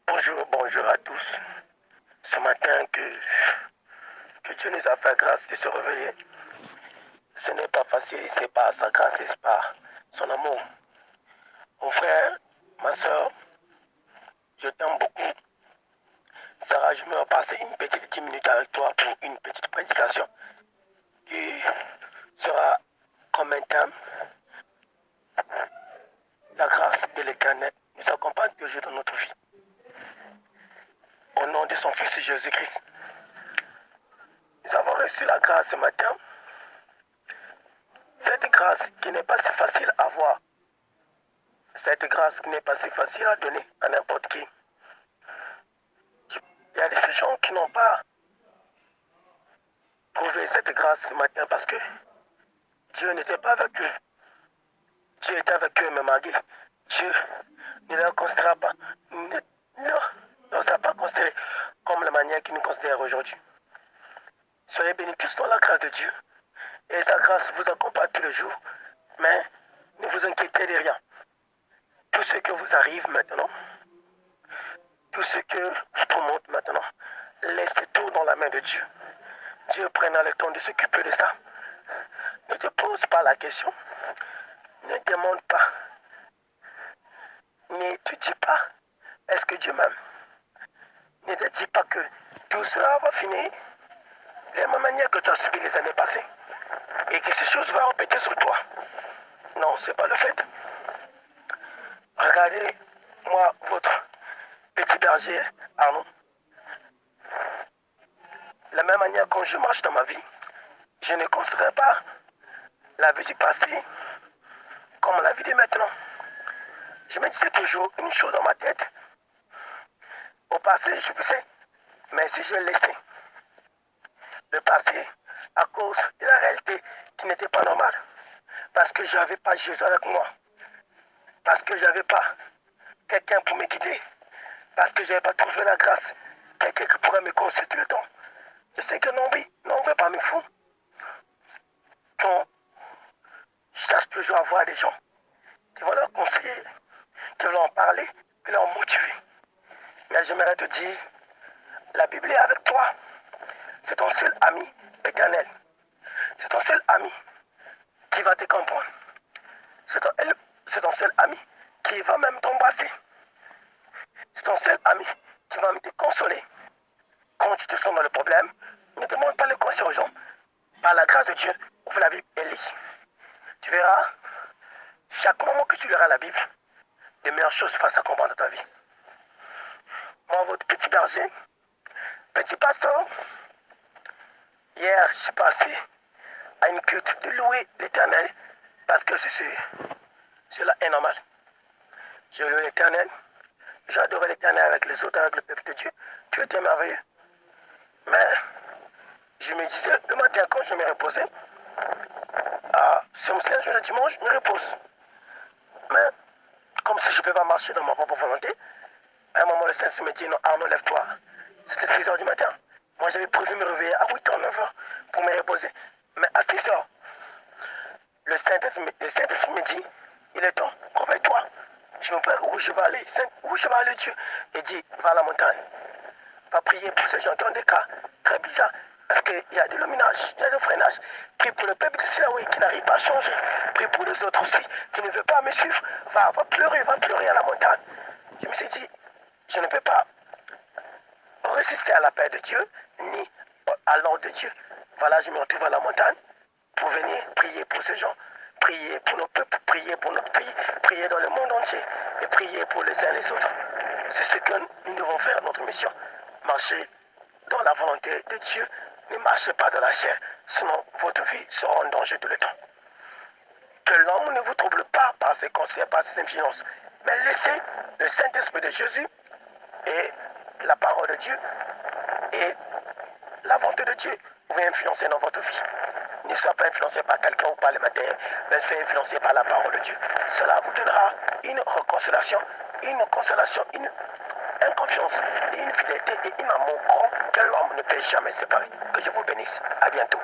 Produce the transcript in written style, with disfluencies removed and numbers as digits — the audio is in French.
Bonjour à tous. Ce matin que Dieu nous a fait grâce de se réveiller. Ce n'est pas facile, c'est pas sa grâce, c'est pas son amour. Mon frère, ma soeur, je t'aime beaucoup. Sarah, je me passer une petite 10 minutes avec toi pour une petite prédication qui sera comme un thème. La grâce de l'Éternel nous accompagne toujours dans notre vie. Au nom de son Fils Jésus-Christ, nous avons reçu la grâce ce matin. Cette grâce qui n'est pas si facile à voir. Cette grâce qui n'est pas si facile à donner à n'importe qui. Il y a des gens qui n'ont pas trouvé cette grâce ce matin parce que Dieu n'était pas avec eux. Dieu était avec eux, mais malgré Dieu ne les considérera pas. Ne les a pas considérés comme la manière qu'il nous considère aujourd'hui. Soyez bénis tous dans la grâce de Dieu. Et sa grâce vous accompagne tous les jours. Mais ne vous inquiétez de rien. Tout ce que vous arrive maintenant, tout ce que vous remonte maintenant, laissez tout dans la main de Dieu. Dieu prendra le temps de s'occuper de ça. Ne te pose pas la question. Ne demande pas. Ne te dis pas, est-ce que Dieu m'aime? Ne te dis pas que tout cela va finir de la même manière que tu as subi les années passées. Et que ces choses vont répéter sur toi. Non, ce n'est pas le fait. Regardez-moi votre petit berger, Arnaud. De la même manière quand je marche dans ma vie, je ne considère pas la vie du passé comme la vie de maintenant. Je me disais toujours une chose dans ma tête. Au passé, je sais, mais si je laissais le passé à cause de la réalité qui n'était pas normale, parce que je n'avais pas Jésus avec moi, parce que je n'avais pas quelqu'un pour me guider, parce que je n'avais pas trouvé la grâce, quelqu'un qui pourrait me conseiller tout le temps. Je sais que non, oui, non, on ne veut pas me fou. Quand je cherche toujours à voir des gens qui vont leur conseiller, qui vont leur parler, qui vont leur motiver. Mais j'aimerais te dire, la Bible est avec toi. C'est ton seul ami éternel. C'est ton seul ami qui va te comprendre. C'est ton seul ami qui va même t'embrasser. C'est ton seul ami qui va même te consoler. Quand tu te sens dans le problème, ne demande pas le conseil aux gens. Par la grâce de Dieu, ouvre la Bible et lis. Tu verras, chaque moment que tu liras la Bible, les meilleures choses vont s'accomplir dans ta vie. Moi, votre petit berger, petit pasteur, hier, je suis passé à une culte de louer l'Éternel parce que cela est normal. Je loue l'Éternel, j'adore l'Éternel avec les autres, avec le peuple de Dieu. Dieu était merveilleux. Mais je me disais, le matin, quand je me reposais, si on me sert le dimanche, je me repose. Mais comme si je ne peux pas marcher dans ma propre volonté, à un moment, le Saint me dit, non, Arnaud, lève-toi. C'était 6 heures du matin. Moi, j'avais prévu me réveiller à 8 h, 9 h pour me reposer. Mais à 6 heures, le Saint-Esprit me dit, il est temps, réveille-toi. Je me prie où je vais aller, où je vais aller, Dieu. Il dit, va à la montagne. Va prier pour ces gens qui ont des cas très bizarres. Parce qu'il y a de l'illuminage, il y a de freinage. Prie pour le peuple de Silaoui qui n'arrive pas à changer. Prie pour les autres aussi qui ne veulent pas me suivre. Va pleurer à la montagne. Je me suis dit, je ne peux pas résister à l'appel de Dieu, ni à l'ordre de Dieu. Voilà, je me retrouve à la montagne pour venir prier pour ces gens, prier pour nos peuples, prier pour notre pays, prier dans le monde entier et prier pour les uns et les autres. C'est ce que nous devons faire, notre mission. Marcher dans la volonté de Dieu, ne marchez pas dans la chair, sinon votre vie sera en danger tout le temps. Que l'homme ne vous trouble pas par ses conseils, par ses influences, mais laissez le Saint-Esprit de Jésus et la parole de Dieu et la volonté de Dieu vous influencer dans votre vie. Ne soyez pas influencé par quelqu'un ou par les matériels, mais soyez influencé par la parole de Dieu. Cela vous donnera une consolation, une confiance, une fidélité et un amour grand que l'homme ne peut jamais séparer. Que je vous bénisse. À bientôt.